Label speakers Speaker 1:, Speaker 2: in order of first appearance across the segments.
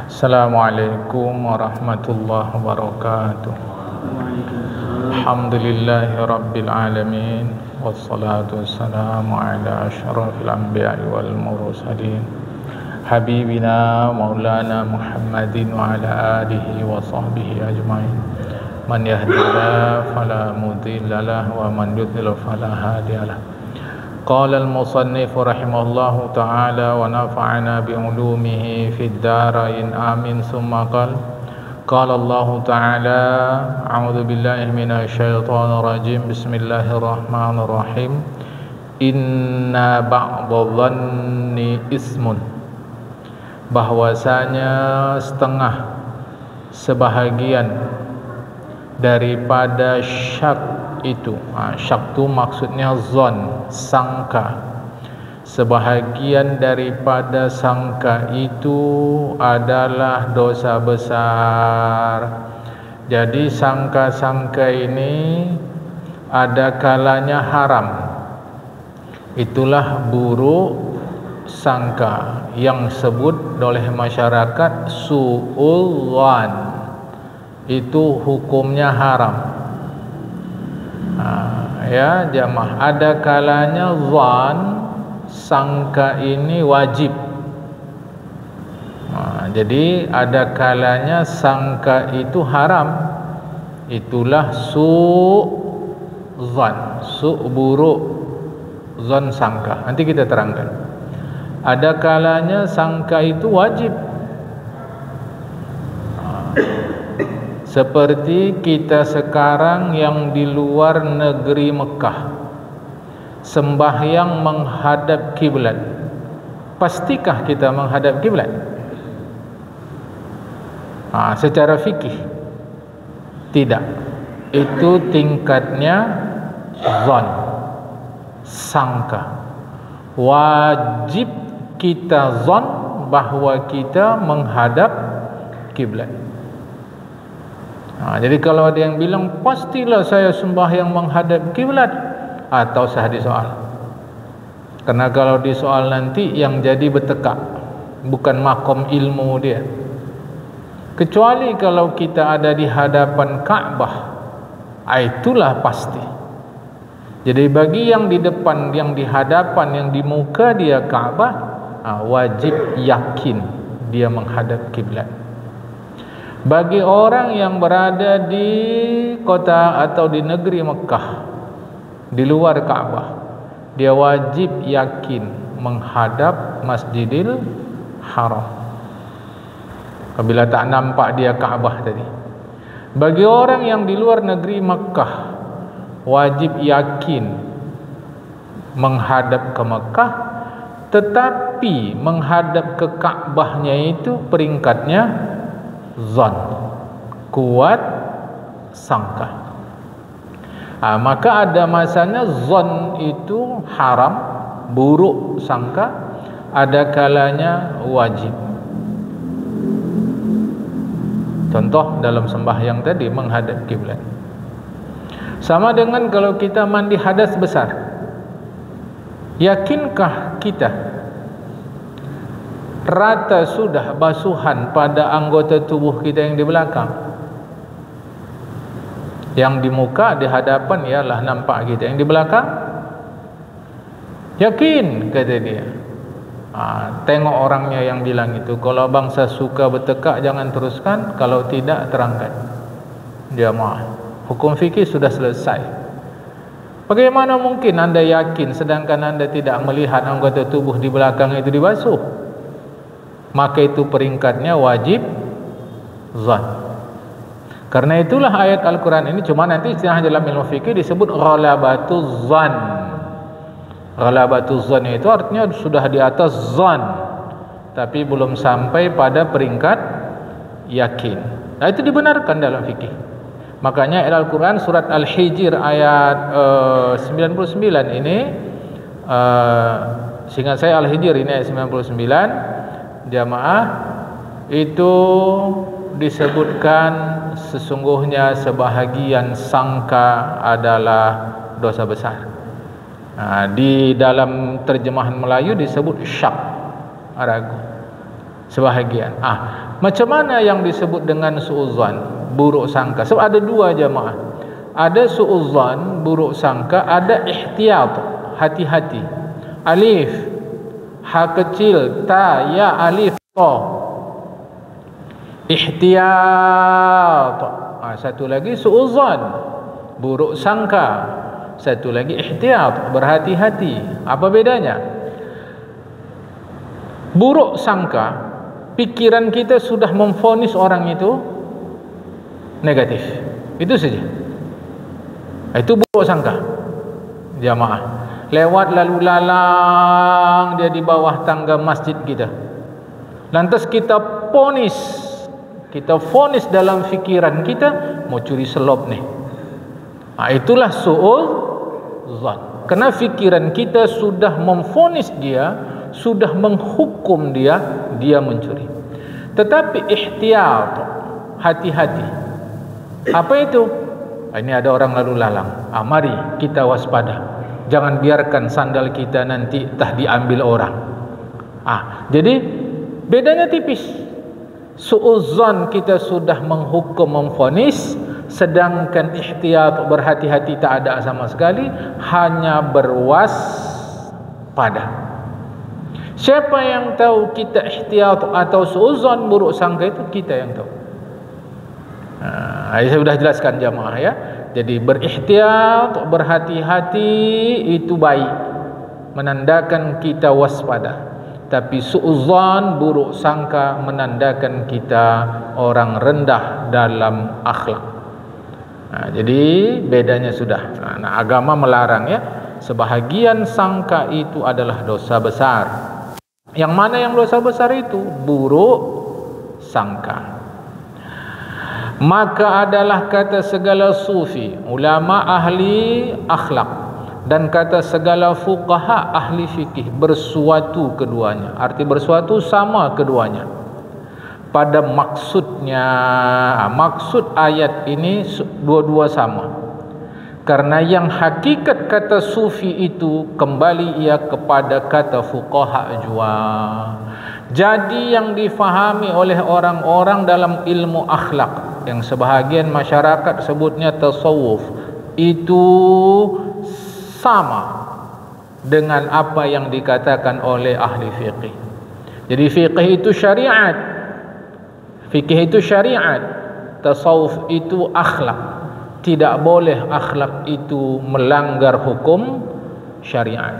Speaker 1: Assalamualaikum warahmatullahi wabarakatuh. Alhamdulillahi rabbil alamin, wassalatu wassalamu ala asyrafil anbiya'i wal mursalin, habibina maulana Muhammadin wa ala alihi wa sahbihi ajmain. Man yahdihillahu fala mudilla lahu wa man yudlil fala hadiya lahu. Qala al-musannif rahimahullahu ta'ala wa nafa'ana bi'ulumihi fid darain amin. Summa qala Allah ta'ala a'udzu billahi minasy syaithanir rajim. Bismillahirrahmanirrahim. Inna ba'dadh-dhanni ismun, bahwasanya sebahagian daripada syak itu, syak itu maksudnya zon, sangka. Sebahagian daripada sangka itu adalah dosa besar. Jadi sangka-sangka ini ada kalanya haram. Itulah buruk sangka yang disebut oleh masyarakat su'ul dhan. Itu hukumnya haram. Ya jamaah, ada kalanya zan, sangka ini wajib. Jadi ada kalanya sangka itu haram. Itulah su'zan, buruk zan sangka. Nanti kita terangkan. Ada kalanya sangka itu wajib. Seperti kita sekarang yang di luar negeri Mekah, sembahyang menghadap kiblat. Pastikah kita menghadap kiblat? Secara fikih tidak. Itu tingkatnya zon, sangka. Wajib kita zon bahwa kita menghadap kiblat. Jadi kalau ada yang bilang pastilah saya sembahyang menghadap kiblat, atau sah disoal. Karena kalau disoal nanti yang jadi bertekak, bukan makom ilmu dia. Kecuali kalau kita ada di hadapan Ka'bah, itulah pasti. Jadi bagi yang di depan, yang di hadapan, yang di muka dia Ka'bah, wajib yakin dia menghadap kiblat. Bagi orang yang berada di kota atau di negeri Mekah, di luar Ka'bah, dia wajib yakin menghadap Masjidil Haram apabila tak nampak dia Ka'bah tadi. Bagi orang yang di luar negeri Mekah, wajib yakin menghadap ke Mekah, tetapi menghadap ke Ka'bahnya itu peringkatnya zon, kuat sangka. Maka ada masanya zon itu haram, buruk sangka. Ada kalanya wajib. Contoh dalam sembahyang tadi menghadap kiblat. Sama dengan kalau kita mandi hadas besar. Yakinkah kita rata sudah basuhan pada anggota tubuh kita yang di belakang? Yang di muka, di hadapan ialah nampak kita. Yang di belakang yakin, kata dia. Tengok orangnya yang bilang itu. Kalau bangsa suka bertekak, jangan teruskan. Kalau tidak, terangkan. Dia maaf. Hukum fikih sudah selesai. Bagaimana mungkin anda yakin sedangkan anda tidak melihat anggota tubuh di belakang itu dibasuh? Maka itu peringkatnya wajib zan. Karena itulah ayat Al-Quran ini, cuma nanti istilah dalam ilmu fikih disebut ghalabatuz zan. Ghalabatuz zan itu artinya sudah di atas zan, tapi belum sampai pada peringkat yakin. Nah, itu dibenarkan dalam fikih. Makanya ayat Al-Quran surat Al-Hijr ayat 99 ini, seingat saya Al-Hijr ini ayat 99, jamaah, itu disebutkan sesungguhnya sebahagian sangka adalah dosa besar. Di dalam terjemahan Melayu disebut syak, ragu. Sebahagian. Macam mana yang disebut dengan su'udzan, buruk sangka? Sebab ada dua jamaah. Ada su'udzan, buruk sangka, ada ihtiyat, hati-hati. Alif, ha kecil, ta, ya, alif, ta. Ihtiyat. Satu lagi su'udzan, buruk sangka. Satu lagi ihtiyat, berhati-hati. Apa bedanya? Buruk sangka, pikiran kita sudah memvonis orang itu negatif. Itu saja. Itu buruk sangka. Jamaah, lewat lalu lalang dia di bawah tangga masjid kita, lantas kita vonis dalam fikiran kita mau curi selop nih. Itulah su'udzan. Karena fikiran kita sudah memvonis dia, sudah menghukum dia mencuri. Tetapi ihtiyat, hati-hati. Apa itu? Ini ada orang lalu lalang. Mari kita waspada. Jangan biarkan sandal kita nanti entah diambil orang. Jadi bedanya tipis. Su'udzan kita sudah menghukum, memvonis, sedangkan ihtiyat, berhati-hati, tak ada sama sekali, hanya berwaspada. Siapa yang tahu kita ihtiyat atau su'udzan, buruk sangka, itu kita yang tahu. Saya sudah jelaskan jamaah ya. Jadi berihtiyat, berhati-hati itu baik, menandakan kita waspada. Tapi su'udzan, buruk sangka, menandakan kita orang rendah dalam akhlak. Jadi bedanya sudah. Agama melarang ya. Sebahagian sangka itu adalah dosa besar. Yang mana yang dosa besar itu? Buruk sangka. Maka adalah kata segala sufi, ulama ahli akhlak, dan kata segala fuqaha ahli fikih, bersuatu keduanya. Arti bersuatu sama keduanya pada maksudnya. Maksud ayat ini dua-dua sama. Karena yang hakikat kata sufi itu kembali ia kepada kata fuqaha jua. Jadi yang difahami oleh orang-orang dalam ilmu akhlak, yang sebahagian masyarakat sebutnya tasawuf, itu sama dengan apa yang dikatakan oleh ahli fiqih. Jadi fiqih itu syariat, fikih itu syariat, tasawuf itu akhlak. Tidak boleh akhlak itu melanggar hukum syariat.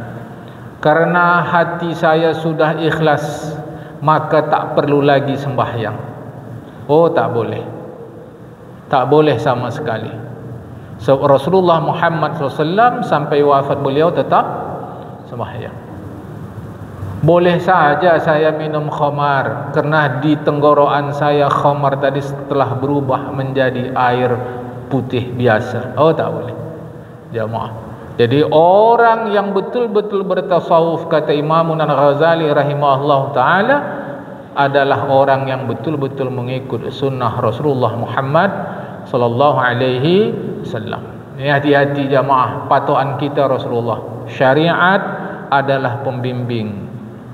Speaker 1: Karena hati saya sudah ikhlas, maka tak perlu lagi sembahyang. Tak boleh. Tak boleh sama sekali. Rasulullah Muhammad SAW sampai wafat beliau tetap sembahyang. Boleh saja saya minum khamar, kerana di tenggorokan saya khamar tadi setelah berubah menjadi air putih biasa. Tak boleh jamaah. Jadi orang yang betul-betul bertasawuf, kata Imam Al-Ghazali rahimahullah ta'ala, adalah orang yang betul-betul mengikut sunnah Rasulullah Muhammad sallallahu alaihi wasallam. Ini hati-hati jamaah, patokan kita Rasulullah. Syariat adalah pembimbing,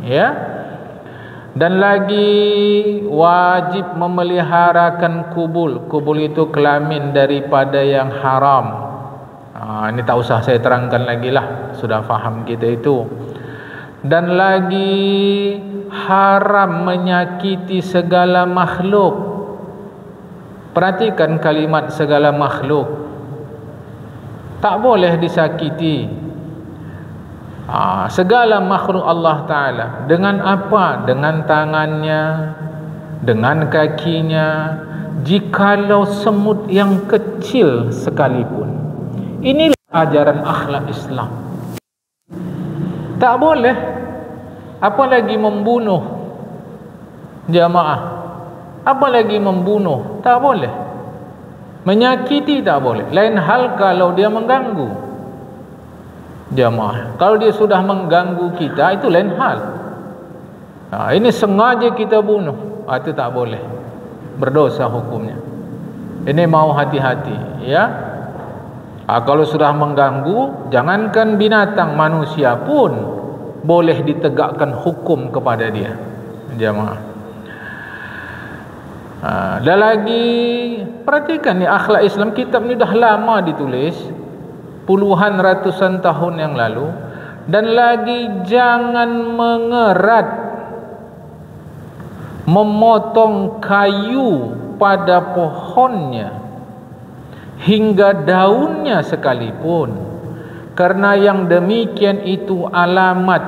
Speaker 1: ya. Dan lagi wajib memeliharakan kubul. Kubul itu kelamin daripada yang haram. Ini tak usah saya terangkan lagi lah, sudah faham kita itu. Dan lagi haram menyakiti segala makhluk. Perhatikan kalimat segala makhluk. Tak boleh disakiti. Segala makhluk Allah Ta'ala. Dengan apa? Dengan tangannya, dengan kakinya, jikalau semut yang kecil sekalipun. Inilah ajaran akhlak Islam. Tak boleh. Apalagi membunuh jamaah. Apalagi membunuh, tak boleh. Menyakiti tak boleh. Lain hal kalau dia mengganggu jamaah. Kalau dia sudah mengganggu kita, itu lain hal. Ini sengaja kita bunuh, itu tak boleh, berdosa hukumnya. Ini mau hati-hati ya. Kalau sudah mengganggu, jangankan binatang, manusia pun boleh ditegakkan hukum kepada dia jamaah. Dan lagi perhatikan ni, akhlak Islam, kitab ni dah lama ditulis, puluhan ratusan tahun yang lalu. Dan lagi jangan mengerat, memotong kayu pada pohonnya hingga daunnya sekalipun, karena yang demikian itu alamat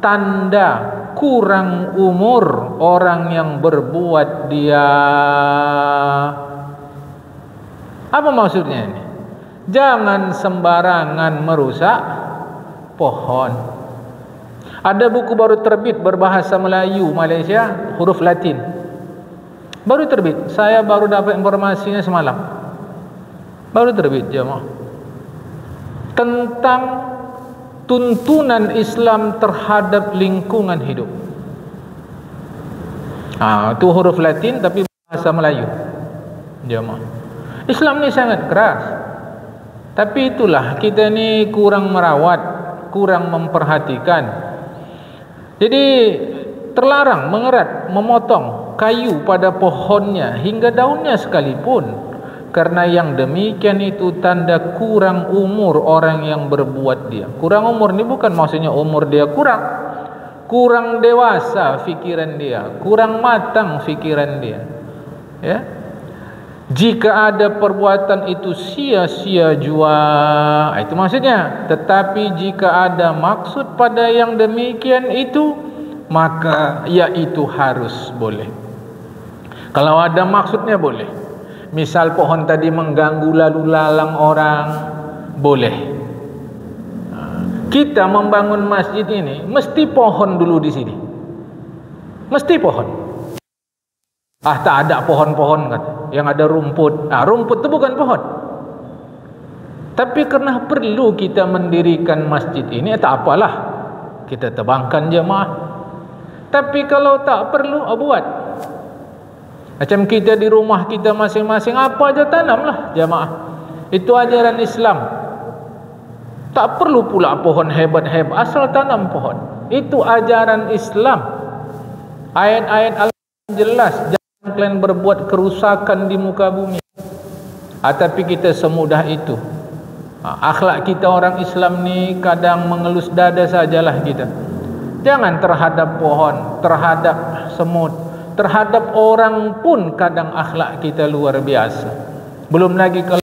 Speaker 1: tanda kurang umur orang yang berbuat dia. Apa maksudnya ini? Jangan sembarangan merusak pohon. Ada buku baru terbit berbahasa Melayu Malaysia, huruf Latin. Baru terbit. Saya baru dapat informasinya semalam. Baru terbit, jemaah. Tentang tuntunan Islam terhadap lingkungan hidup. Itu huruf Latin tapi bahasa Melayu, jemaah. Islam ni sangat keras. Tapi itulah, kita ni kurang merawat, kurang memperhatikan. Jadi terlarang mengerat, memotong kayu pada pohonnya hingga daunnya sekalipun, karena yang demikian itu tanda kurang umur orang yang berbuat dia. Kurang umur ni bukan maksudnya umur dia kurang dewasa fikiran dia, kurang matang fikiran dia, ya. Jika ada perbuatan itu sia-sia jua, itu maksudnya. Tetapi jika ada maksud pada yang demikian itu, maka ya itu harus boleh. Kalau ada maksudnya boleh. Misal pohon tadi mengganggu lalu lalang orang, boleh. Kita membangun masjid ini mesti pohon dulu di sini, mesti pohon. Tak ada pohon-pohon kata, yang ada rumput. Rumput itu bukan pohon. Tapi kerana perlu kita mendirikan masjid ini, tak apalah, kita tebangkan jemaah. Tapi kalau tak perlu, buat. Macam kita di rumah kita masing-masing, apa aja tanamlah jemaah. Itu ajaran Islam. Tak perlu pula pohon hebat-hebat, asal tanam pohon. Itu ajaran Islam. Ayat-ayat Al-Quran jelas, jangan kalian berbuat kerusakan di muka bumi. Tapi kita semudah itu. Akhlak kita orang Islam ni kadang mengelus dada sajalah kita. Jangan terhadap pohon, terhadap semut, terhadap orang pun kadang akhlak kita luar biasa. Belum lagi kalau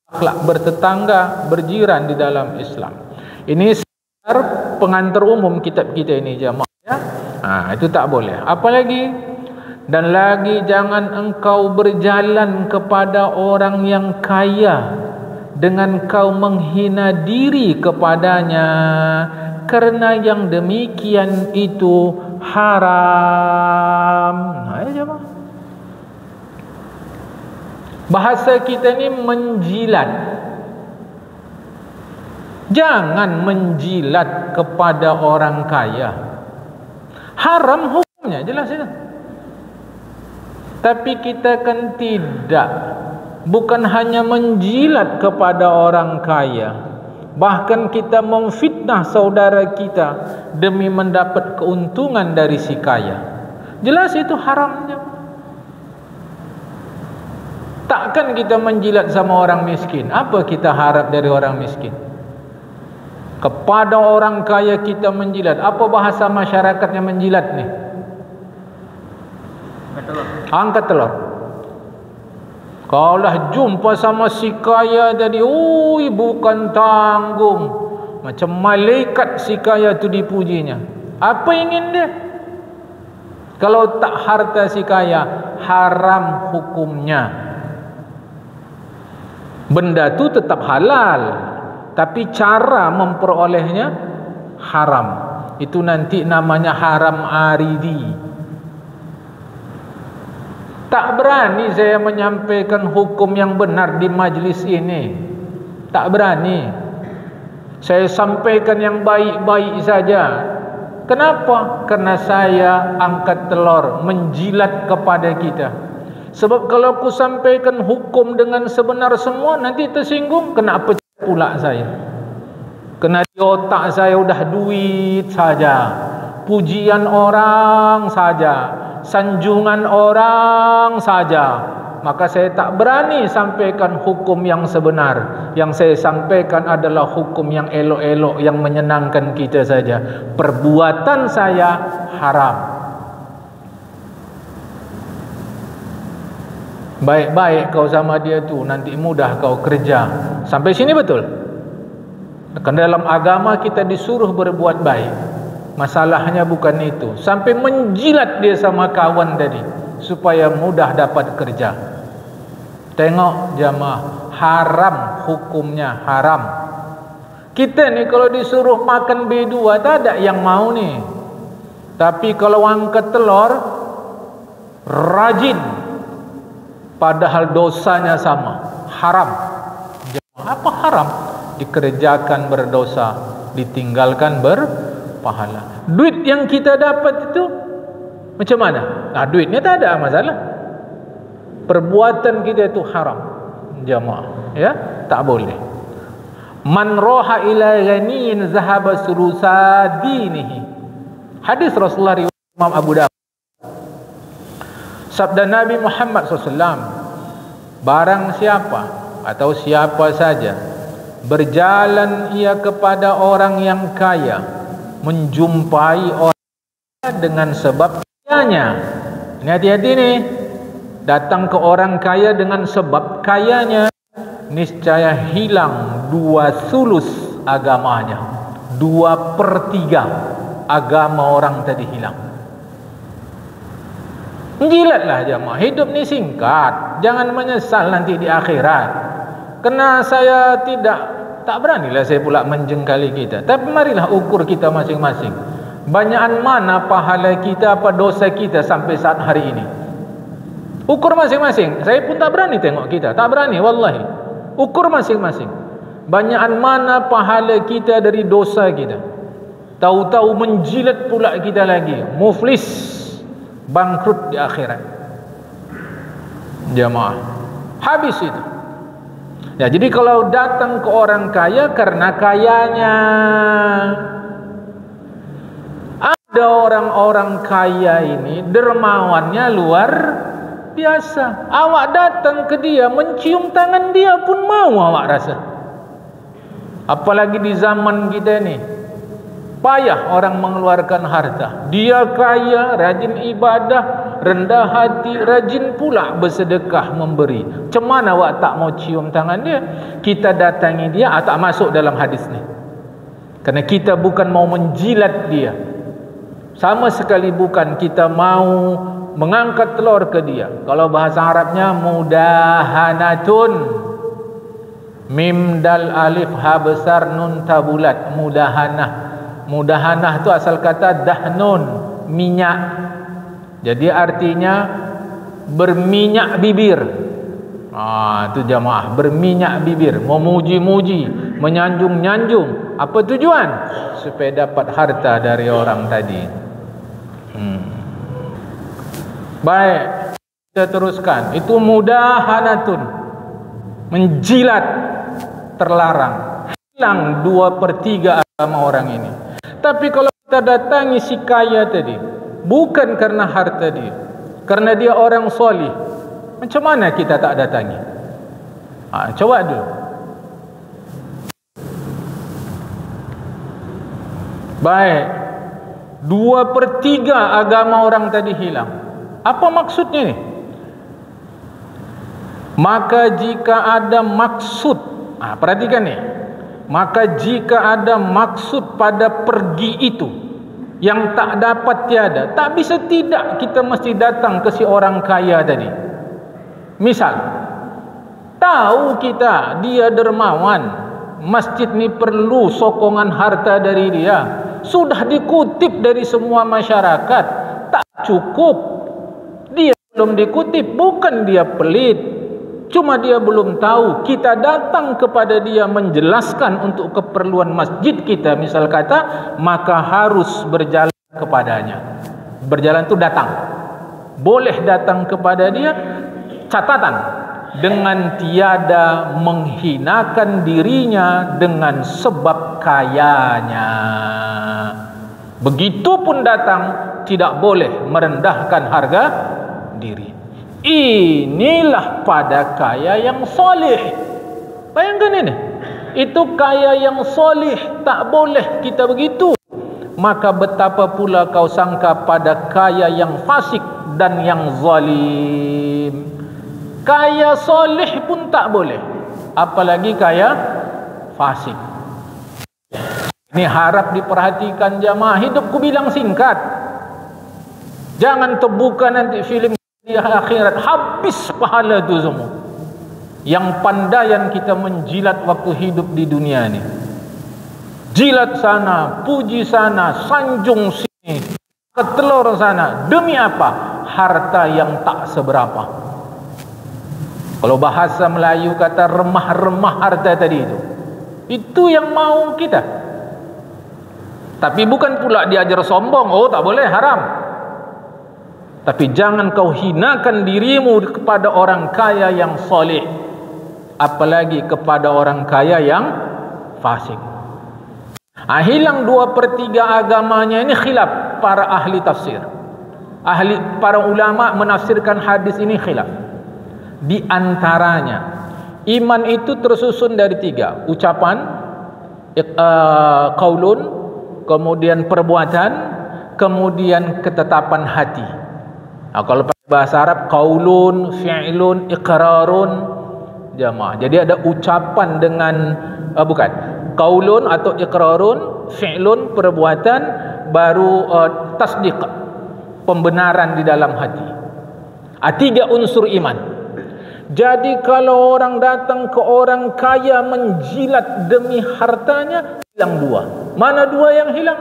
Speaker 1: akhlak bertetangga, berjiran di dalam Islam. Ini sekedar pengantar umum kitab kita ini jemaah, ya. Itu tak boleh. Apalagi, dan lagi jangan engkau berjalan kepada orang yang kaya dengan kau menghina diri kepadanya, kerana yang demikian itu haram. Ya jemaah. Bahasa kita ni menjilat. Jangan menjilat kepada orang kaya. Haram hukumnya, jelas itu. Tapi kita kan tidak. Bukan hanya menjilat kepada orang kaya, bahkan kita memfitnah saudara kita demi mendapat keuntungan dari si kaya. Jelas itu haramnya. Takkan kita menjilat sama orang miskin. Apa kita harap dari orang miskin? Kepada orang kaya kita menjilat. Apa bahasa masyarakatnya menjilat ni? Angkat telur. Kalau dah jumpa sama si kaya tadi, bukan tanggung, macam malaikat si kaya tu dipujinya. Apa ingin dia? Kalau tak harta si kaya, haram hukumnya. Benda tu tetap halal, tapi cara memperolehnya haram. Itu nanti namanya haram aridi. Tak berani saya menyampaikan hukum yang benar di majlis ini. Tak berani. Saya sampaikan yang baik-baik saja. Kenapa? Karena saya angkat telur, menjilat kepada kita. Sebab kalau aku sampaikan hukum dengan sebenar semua, nanti tersinggung, kena pecah pula saya. Kena di otak saya udah duit saja, pujian orang saja. sanjungan orang saja, maka saya tak berani sampaikan hukum yang sebenar. Yang saya sampaikan adalah hukum yang elok-elok, yang menyenangkan kita saja. Perbuatan saya haram. Baik-baik kau sama dia tu, nanti mudah kau kerja. Sampai sini betul? Karena dalam agama kita disuruh berbuat baik. Masalahnya bukan itu. Sampai menjilat dia sama kawan tadi supaya mudah dapat kerja. Tengok jamaah, haram hukumnya, haram. Kita ni kalau disuruh makan B2 tak ada yang mau ni. Tapi kalau angkat telur rajin, padahal dosanya sama, haram. Jamaah, apa haram? Dikerjakan berdosa, ditinggalkan berpahala. Duit yang kita dapat itu macam mana? Nah, duitnya tak ada masalah. Perbuatan kita itu haram, jamaah, ya, tak boleh. Man roha ila ghaniyin zahaba sulusa dinihi. Hadis Rasulullah riwayat Imam Abu Dawud. Sabda Nabi Muhammad SAW, barang siapa atau siapa saja berjalan ia kepada orang yang kaya, menjumpai orang dengan sebab kayanya. Ini hati-hati nih. Datang ke orang kaya dengan sebab kayanya, niscaya hilang 2/3 agamanya. 2/3 agama orang tadi hilang. Jilatlah jemaah, hidup ni singkat, jangan menyesal nanti di akhirat. Karena saya tak beranilah saya pula menjengkali kita. Tapi marilah ukur kita masing-masing. Banyakan mana pahala kita, apa dosa kita sampai saat hari ini. Ukur masing-masing. Saya pun tak berani tengok kita, tak berani wallahi. Ukur masing-masing. Banyakan mana pahala kita dari dosa kita. Tahu-tahu menjilat pula kita lagi, muflis, bangkrut di akhirat. Jamaah, habis itu. Ya, jadi kalau datang ke orang kaya karena kayanya. Ada orang-orang kaya ini dermawannya luar biasa. Awak datang ke dia, mencium tangan dia pun mau awak rasa. Apalagi di zaman kita ni, payah orang mengeluarkan harta. Dia kaya, rajin ibadah, rendah hati, rajin pula bersedekah memberi. Macam mana awak tak mau cium tangan dia? Kita datangi dia, tak masuk dalam hadis ni. Kerana kita bukan mau menjilat dia, sama sekali bukan kita mau mengangkat telur ke dia. Kalau bahasa Arabnya mudahanatun, mim dal alif ha besar nun tabulat, mudahanah. Mudahanah itu asal kata dahnun, minyak. Jadi artinya berminyak bibir. Itu jamaah, berminyak bibir, memuji-muji, menyanjung-nyanjung. Apa tujuan? Supaya dapat harta dari orang tadi. Baik, kita teruskan. Itu mudahanatun, menjilat, terlarang. Hilang 2/3 agama orang ini. Tapi kalau kita datangi si kaya tadi, bukan karena harta dia, karena dia orang solih, macam mana kita tak datangi? Coba dulu. Baik, 2/3 agama orang tadi hilang. Apa maksudnya ni? Maka jika ada maksud, perhatikan ni. Maka jika ada maksud pada pergi itu yang tak dapat tiada, tak bisa tidak kita mesti datang ke si orang kaya tadi. Misal, tahu kita dia dermawan, masjid ni perlu sokongan harta dari dia, sudah dikutip dari semua masyarakat, tak cukup. Dia belum dikutip, bukan dia pelit, cuma dia belum tahu. Kita datang kepada dia menjelaskan untuk keperluan masjid kita, misal kata, maka harus berjalan kepadanya. Berjalan itu datang. Boleh datang kepada dia, catatan, dengan tiada menghinakan dirinya dengan sebab kayanya. Begitupun datang tidak boleh merendahkan harga diri. Inilah pada kaya yang soleh. Bayangkan ini, itu kaya yang soleh, tak boleh kita begitu. Maka betapa pula kau sangka pada kaya yang fasik dan yang zalim. Kaya soleh pun tak boleh, apalagi kaya fasik. Ini harap diperhatikan jamaah. Hidupku bilang singkat, jangan terbuka nanti filem di akhirat, habis pahala itu semua. Yang pandaian kita menjilat waktu hidup di dunia ini, jilat sana, puji sana, sanjung sini, ketelur sana. Demi apa? Harta yang tak seberapa. Kalau bahasa Melayu kata remah-remah harta tadi itu yang mau kita. Tapi bukan pula diajar sombong, oh tak boleh, haram. Tapi jangan kau hinakan dirimu kepada orang kaya yang soleh, apalagi kepada orang kaya yang fasik. Hilang 2/3 agamanya. Ini khilaf para ahli tafsir. Para ulama menafsirkan hadis ini khilaf. Di antaranya, iman itu tersusun dari 3. Ucapan, qaulun, kemudian perbuatan, kemudian ketetapan hati. Kalau pakai bahasa Arab, qaulun, fi'lun, iqrarun, jamaah. Jadi ada ucapan dengan qaulun atau iqrarun, fi'lun perbuatan, baru tasdiq pembenaran di dalam hati. 3 unsur iman. Jadi kalau orang datang ke orang kaya menjilat demi hartanya, hilang 2. Mana 2 yang hilang?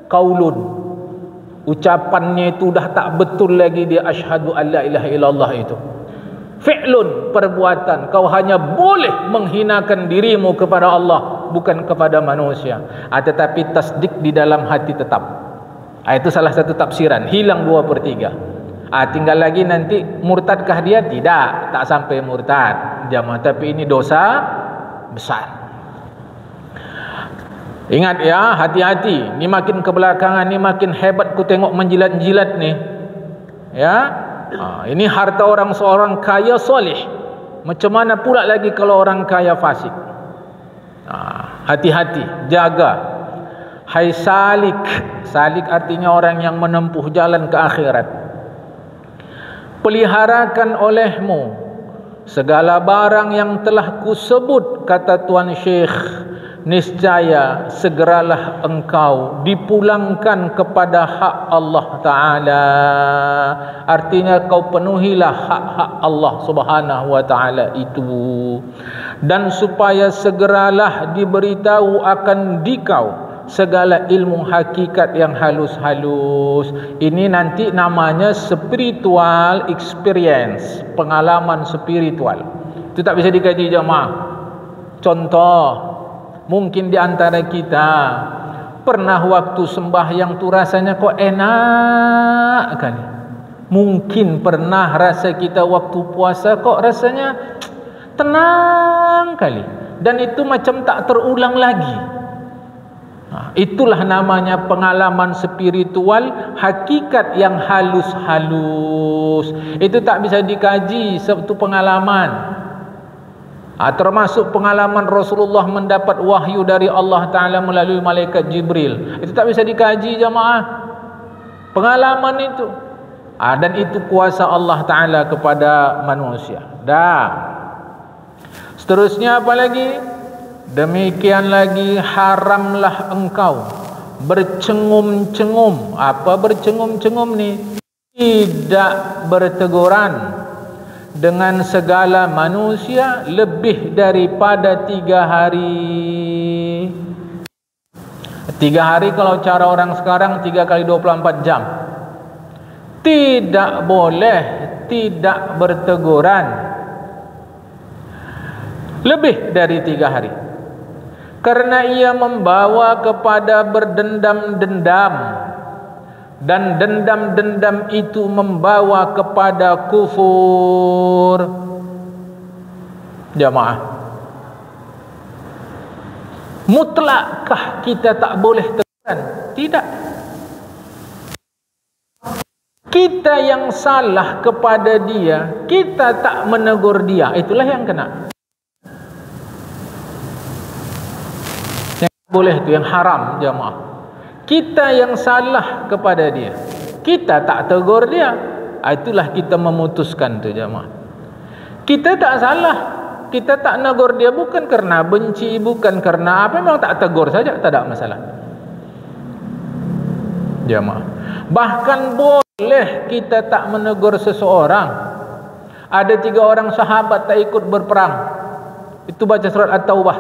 Speaker 1: Qaulun, ucapannya itu dah tak betul lagi, dia asyhadu an la ilaha illallah itu. Fi'lun, perbuatan, kau hanya boleh menghinakan dirimu kepada Allah, bukan kepada manusia. Tetapi tasdik di dalam hati tetap. Itu salah satu tafsiran. Hilang 2/3. Tinggal lagi nanti murtadkah dia? Tidak, tak sampai murtad jamaah. Tapi ini dosa besar. Ingat ya, hati-hati. Ni makin kebelakangan ni makin hebat ku tengok menjilat-jilat ni. Ya. Ini harta seorang kaya soleh. Macam mana pula lagi kalau orang kaya fasik? Hati-hati, jaga. Hai salik. Salik artinya orang yang menempuh jalan ke akhirat. Peliharakan olehmu segala barang yang telah kusebut, kata Tuan Syekh. Niscaya segeralah engkau dipulangkan kepada hak Allah Ta'ala. Artinya kau penuhilah hak-hak Allah Subhanahu Wa Ta'ala itu. Dan supaya segeralah diberitahu akan dikau segala ilmu hakikat yang halus-halus. Ini nanti namanya spiritual experience, pengalaman spiritual. Itu tak bisa dikaji jemaah. Contoh, mungkin di antara kita pernah waktu sembahyang tu rasanya kok enak kali. Mungkin pernah rasa kita waktu puasa kok rasanya tenang kali. Dan itu macam tak terulang lagi. Itulah namanya pengalaman spiritual, hakikat yang halus-halus. Itu tak bisa dikaji, satu pengalaman. Termasuk pengalaman Rasulullah mendapat wahyu dari Allah Ta'ala melalui malaikat Jibril. Itu tak bisa dikaji jamaah, pengalaman itu. Dan itu kuasa Allah Ta'ala kepada manusia. Seterusnya apa lagi? Demikian lagi, haramlah engkau bercengum-cengum. Apa bercengum-cengum ni? Tidak berteguran dengan segala manusia lebih daripada 3 hari. 3 hari kalau cara orang sekarang 3 kali 24 jam. Tidak boleh tidak berteguran lebih dari 3 hari. Karena ia membawa kepada berdendam-dendam. Dan dendam-dendam itu membawa kepada kufur. Jamaah, mutlakkah kita tak boleh teguran? Tidak. Kita yang salah kepada dia, kita tak menegur dia, itulah yang kena. Yang boleh itu, yang haram jamaah. Kita yang salah kepada dia, kita tak tegur dia, itulah kita memutuskan tu jamaah. Kita tak salah, kita tak negur dia bukan karena benci, bukan karena apa, memang tak tegur saja, tak ada masalah jamaah. Bahkan boleh kita tak menegur seseorang. Ada 3 orang sahabat tak ikut berperang, itu baca surat At-Taubah.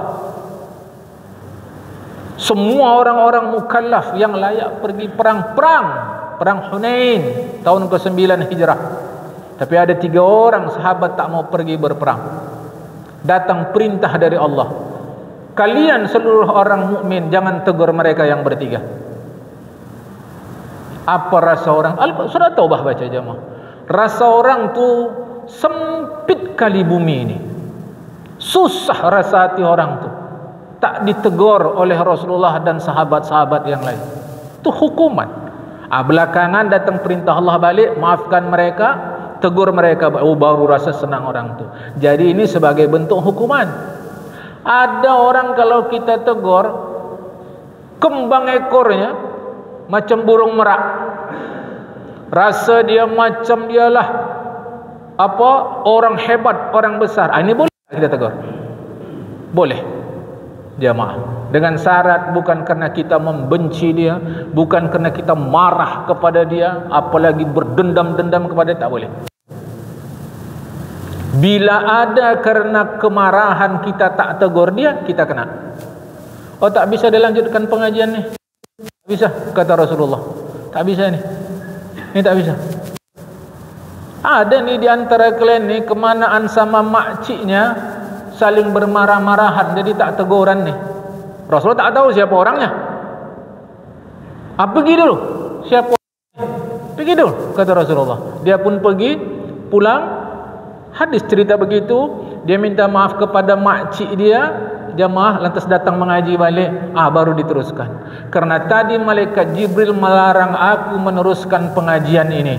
Speaker 1: Semua orang-orang mukallaf yang layak pergi perang Hunain tahun ke-9 Hijrah. Tapi ada 3 orang sahabat tak mau pergi berperang. Datang perintah dari Allah, kalian seluruh orang mukmin jangan tegur mereka yang bertiga. Apa rasa orang? Surat Taubah baca jemaah. Rasa orang tu sempit kali bumi ini. Susah rasa hati orang tu, tak ditegur oleh Rasulullah dan sahabat-sahabat yang lain. Itu hukuman. Belakangan datang perintah Allah balik, maafkan mereka, tegur mereka, baru rasa senang orang tu. Jadi ini sebagai bentuk hukuman. Ada orang kalau kita tegur, kembang ekornya macam burung merak, rasa dia macam dialah orang hebat, orang besar. Ini boleh kita tegur? Boleh jamaah, dengan syarat bukan karena kita membenci dia, bukan karena kita marah kepada dia, apalagi berdendam-dendam kepada dia, tak boleh. Bila ada karena kemarahan kita tak tegur dia, kita kena. Oh, tak bisa dilanjutkan pengajian ni, tak bisa kata Rasulullah, tak bisa ni, ini tak bisa. Ada ni di antara kalian ni kemanaan sama makciknya saling bermarah-marahan, jadi tak teguran ni. Rasulullah tak tahu siapa orangnya. Pergi dulu, siapa orangnya? Pergi dulu kata Rasulullah. Dia pun pergi, pulang. Hadis cerita begitu, dia minta maaf kepada makcik dia, jamaah, lantas datang mengaji balik. Baru diteruskan. Karena tadi malaikat Jibril melarang aku meneruskan pengajian ini,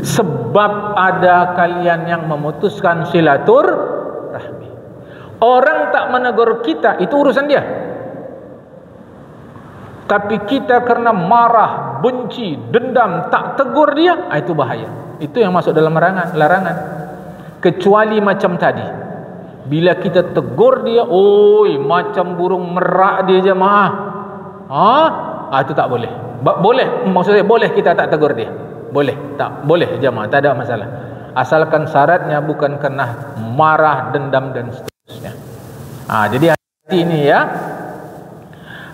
Speaker 1: sebab ada kalian yang memutuskan silaturahmi. Orang tak menegur kita, itu urusan dia. Tapi kita karena marah, benci, dendam, tak tegur dia, itu bahaya. Itu yang masuk dalam larangan. Kecuali macam tadi, bila kita tegur dia, macam burung merak dia jemaah, itu tak boleh. Boleh, maksudnya boleh kita tak tegur dia, boleh, tak boleh jemaah, tak ada masalah. Asalkan syaratnya bukan karena marah, dendam dan seterusnya. Jadi hati ini ya.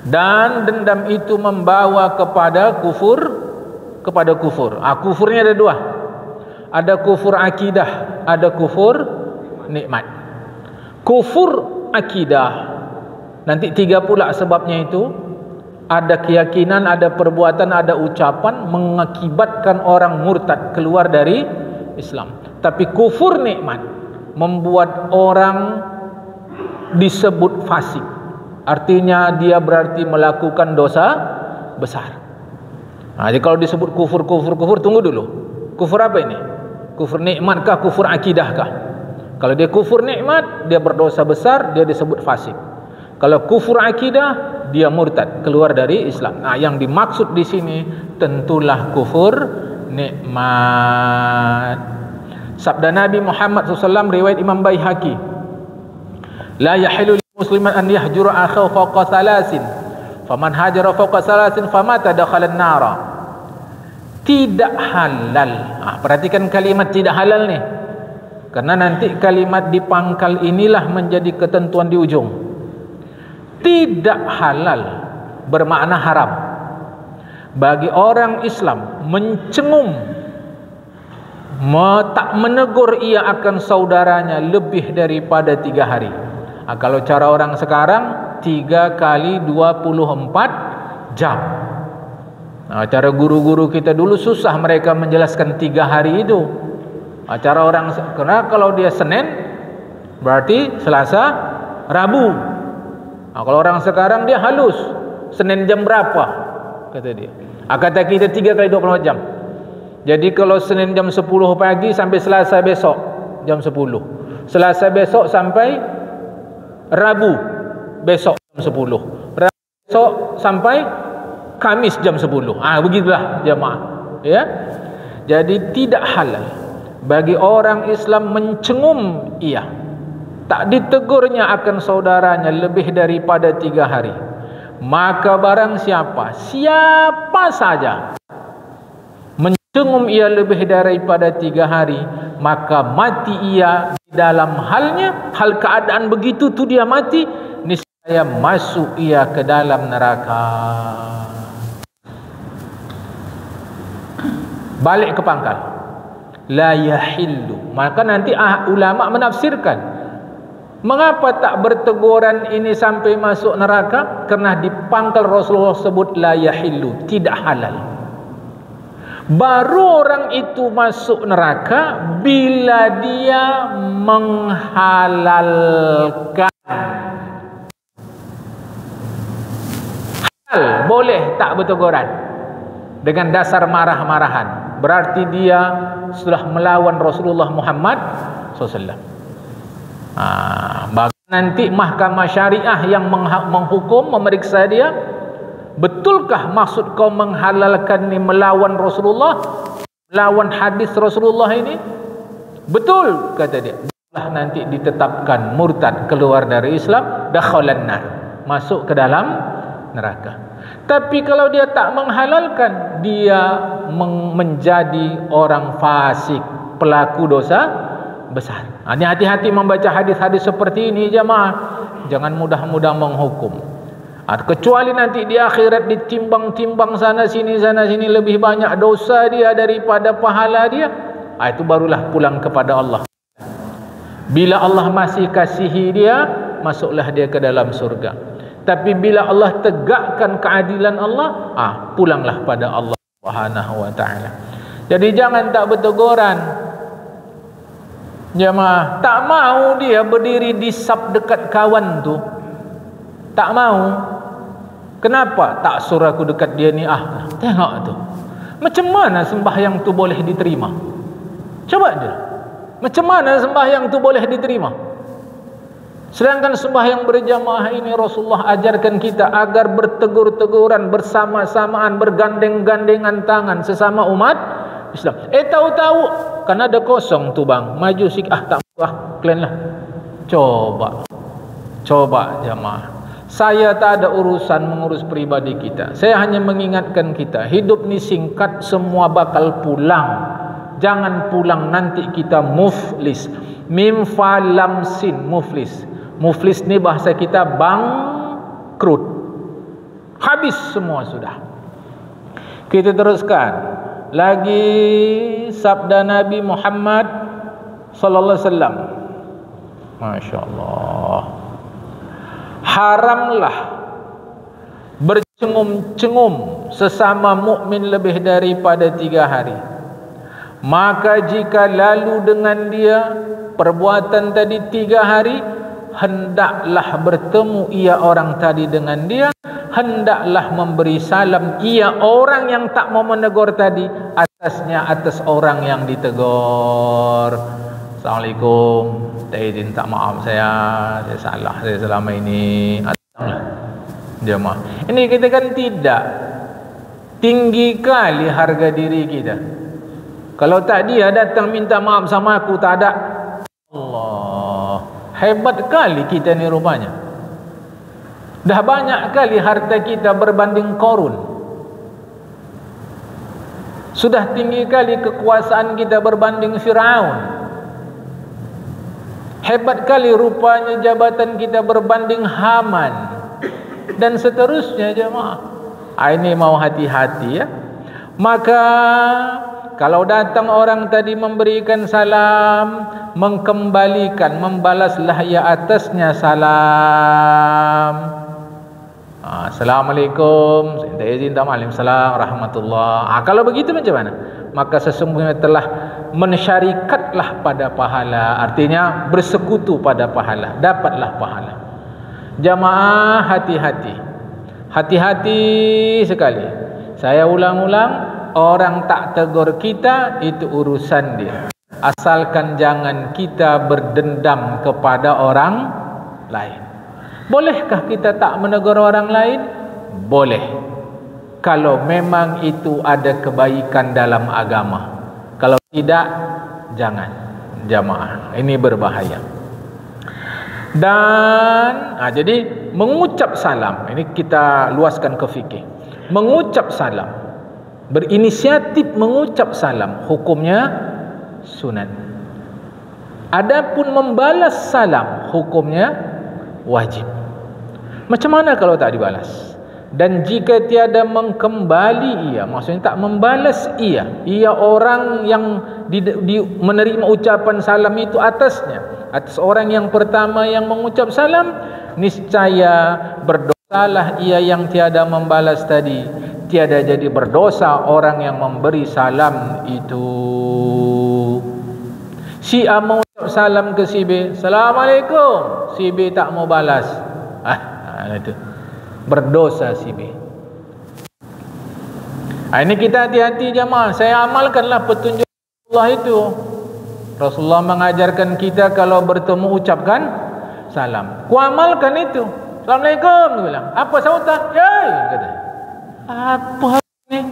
Speaker 1: Dan dendam itu membawa kepada kufur, kufurnya ada 2. Ada kufur akidah, ada kufur nikmat. Kufur akidah nanti 3 pula sebabnya itu. Ada keyakinan, ada perbuatan, ada ucapan mengakibatkan orang murtad, keluar dari Islam. Tapi kufur nikmat membuat orang disebut fasik. Artinya dia berarti melakukan dosa besar. Jadi kalau disebut kufur, tunggu dulu. Kufur apa ini? Kufur nikmat kah, kufur akidah kah? Kalau dia kufur nikmat, dia berdosa besar, dia disebut fasik. Kalau kufur akidah, dia murtad, keluar dari Islam. Yang dimaksud di sini tentulah kufur nikmat. Sabda Nabi Muhammad SAW riwayat Imam Baihaqi, la yahilu lil musliman an yahjura akhahu fawqa thalathin, faman hajara fawqa thalathin famata dakhala an-nara. Tidak halal. Perhatikan kalimat tidak halal ni, karena nanti kalimat di pangkal inilah menjadi ketentuan di ujung. Tidak halal bermakna haram bagi orang Islam mencengung, tak menegur ia akan saudaranya lebih daripada 3 hari. Kalau cara orang sekarang 3 kali 24 jam. Cara guru-guru kita dulu susah mereka menjelaskan 3 hari itu. Cara orang, karena kalau dia Senin berarti Selasa, Rabu. Kalau orang sekarang dia halus, Senin jam berapa kata dia. Kata kita 3 kali 24 jam. Jadi kalau Senin jam 10 pagi sampai Selasa besok jam 10. Selasa besok sampai Rabu besok jam 10. Rabu besok sampai Kamis jam 10. Begitulah jemaah. Ya. Jadi tidak halal bagi orang Islam mencengung ia. Tak ditegurnya akan saudaranya lebih daripada 3 hari. Maka barang siapa saja mencengung ia lebih daripada 3 hari, maka mati ia di dalam hal keadaan begitu tu dia mati, niscaya masuk ia ke dalam neraka. Balik ke pangkal, la yahillu. Maka nanti ulama menafsirkan, mengapa tak berteguran ini sampai masuk neraka? Kerana di pangkal Rasulullah sebut la yahillu, tidak halal. Baru orang itu masuk neraka bila dia menghalalkan. Halal boleh tak berteguran dengan dasar marah-marahan, berarti dia sudah melawan Rasulullah Muhammad SAW. Nanti mahkamah syariah yang menghukum, memeriksa dia, betulkah maksud kau menghalalkan ni melawan Rasulullah, melawan hadis Rasulullah ini? Betul, kata dia. Nanti ditetapkan murtad, keluar dari Islam, dakhalan nar, masuk ke dalam neraka. Tapi kalau dia tak menghalalkan, dia menjadi orang fasik, pelaku dosa besar. Ini hati-hati membaca hadis-hadis seperti ini jemaah. Jangan mudah-mudah menghukum. Kecuali nanti di akhirat ditimbang-timbang sana sini lebih banyak dosa dia daripada pahala dia, itu barulah pulang kepada Allah. Bila Allah masih kasihi dia, masuklah dia ke dalam surga. Tapi bila Allah tegakkan keadilan Allah, pulanglah pada Allah Subhanahu wa taala. Jadi jangan tak berteguran. Jemaah, tak mau dia berdiri di sap dekat kawan tu. Tak mau. Kenapa? Tak suruh aku dekat dia ni. Tengok tu. Macam mana sembahyang tu boleh diterima? Coba dia. Macam mana sembahyang tu boleh diterima? Sedangkan sembahyang berjamaah ini Rasulullah ajarkan kita agar bertegur-teguran, bersama-samaan, bergandeng-gandengan tangan sesama umat Islam. Tahu-tahu kan ada kosong tu bang, maju sikit, tak kalian lah. Coba jamaah. Saya tak ada urusan mengurus pribadi kita. Saya hanya mengingatkan kita, hidup ni singkat, semua bakal pulang. Jangan pulang nanti kita muflis. Mim fa lam sin, muflis. Muflis ni bahasa kita bangkrut. Habis semua sudah. Kita teruskan. Lagi sabda Nabi Muhammad sallallahu alaihi wasallam. Masya-Allah. Haramlah bercengum-cengum sesama mukmin lebih daripada 3 hari. Maka jika lalu dengan dia perbuatan tadi 3 hari, hendaklah bertemu ia orang tadi dengan dia, hendaklah memberi salam ia orang yang tak mau menegur tadi atas orang yang ditegur. Assalamualaikum, saya minta maaf, saya salah, saya selama ini. Dia mah. Ini kita kan tidak tinggi kali harga diri kita. Kalau tak dia datang minta maaf sama aku, tak ada. Allah, hebat kali kita ni rupanya. Dah banyak kali harta kita berbanding Qarun. Sudah tinggi kali kekuasaan kita berbanding Firaun. Hebat kali rupanya jabatan kita berbanding Haman. Dan seterusnya jemaah. Ini mau hati-hati ya. Maka kalau datang orang tadi memberikan salam, mengkembalikan, membalaslah ia atasnya salam. Assalamualaikum, saya izin Waalaikumsalam rahmatullah. Kalau begitu macam mana? Maka sesungguhnya telah mensyarikatlah pada pahala. Artinya bersekutu pada pahala, dapatlah pahala. Jamaah hati-hati. Hati-hati sekali. Saya ulang-ulang, orang tak tegur kita, itu urusan dia. Asalkan jangan kita berdendam kepada orang lain. Bolehkah kita tak menegur orang lain? Boleh, kalau memang itu ada kebaikan dalam agama. Kalau tidak, jangan. Jamaah, ini berbahaya. Dan jadi mengucap salam, ini kita luaskan ke fikih. Mengucap salam, berinisiatif mengucap salam, hukumnya sunat. Adapun membalas salam, hukumnya wajib. Macam mana kalau tak dibalas? Dan jika tiada mengkembali ia, maksudnya tak membalas ia orang yang menerima ucapan salam itu atasnya, atas orang yang pertama yang mengucap salam, niscaya berdosalah ia yang tiada membalas tadi, tiada jadi berdosa orang yang memberi salam itu. Si A mengucap salam ke si B, Assalamualaikum, si B tak mau balas, itu berdosa si B. Ini kita hati-hati jemaah. Saya amalkanlah petunjuk Allah itu. Rasulullah mengajarkan kita kalau bertemu ucapkan salam. Ku amalkan itu. Assalamualaikum, dia bilang. Apa sautan? Yai, kata. Apa ni?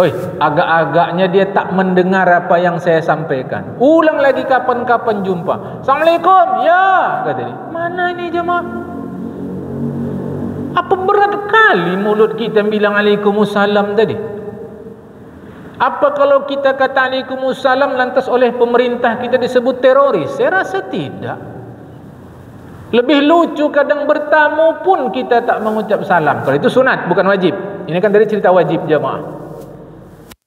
Speaker 1: Oi, agak-agaknya dia tak mendengar apa yang saya sampaikan. Ulang lagi kapan-kapan jumpa. Assalamualaikum, ya, kata dia. Mana ini jemaah? Apa berat kali mulut kita bilang Waalaikumsalam tadi? Apa kalau kita kata Waalaikumsalam lantas oleh pemerintah kita disebut teroris? Saya rasa tidak. Lebih lucu kadang bertamu pun kita tak mengucap salam. Kalau itu sunat, bukan wajib. Ini kan dari cerita wajib jemaah.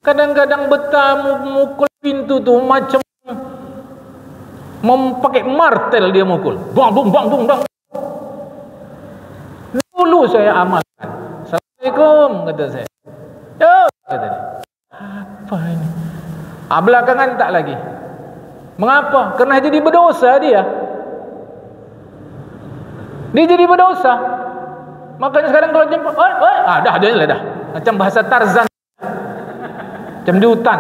Speaker 1: Kadang-kadang bertamu mukul pintu tu macam memakai martel, dia mukul. Bang bang bang bang bang. Dulu saya amalkan. Assalamualaikum, kata saya. Yo, kata dia. Apa ini? Belakangan tak lagi. Mengapa? Kerana jadi berdosa dia. Dia jadi berdosa. Makanya sekarang kalau jumpa, dah. Macam bahasa Tarzan. Macam di hutan.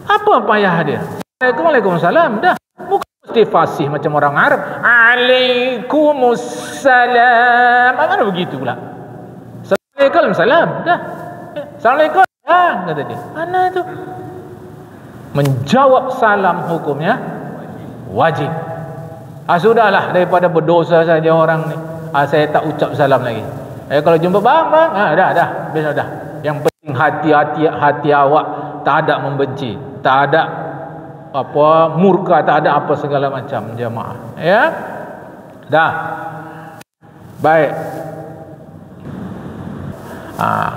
Speaker 1: Apa payah dia? Waalaikumsalam, dah. Bukan mesti fasih macam orang Arab. Waalaikumsalam. Mana begitu pula? Waalaikumsalam, dah. Assalamualaikum, kata dia. Mana itu? Menjawab salam hukumnya wajib. Sudahlah, daripada berdosa saja orang ni. Saya tak ucap salam lagi. Kalau jumpa bang, dah, biasa dah. Yang penting hati awak tak ada membenci, tak ada murka, tak ada apa segala macam jemaah. Ya, dah. Baik.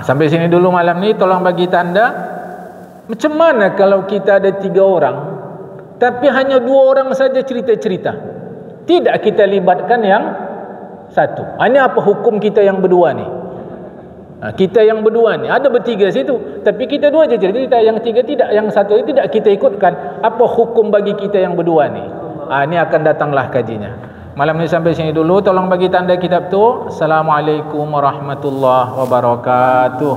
Speaker 1: Sampai sini dulu malam ni. Tolong bagi tanda. Macam mana kalau kita ada 3 orang, tapi hanya 2 orang saja cerita-cerita, tidak kita libatkan yang satu? Ini apa hukum kita yang berdua ni? Kita yang berdua ni ada bertiga situ, tapi kita 2 je cerita, yang 3 tidak, yang satu itu tidak kita ikutkan. Apa hukum bagi kita yang berdua ni? Ini akan datanglah kajinya. Malam ni sampai sini dulu. Tolong bagi tanda kitab tu. Assalamualaikum warahmatullahi wabarakatuh.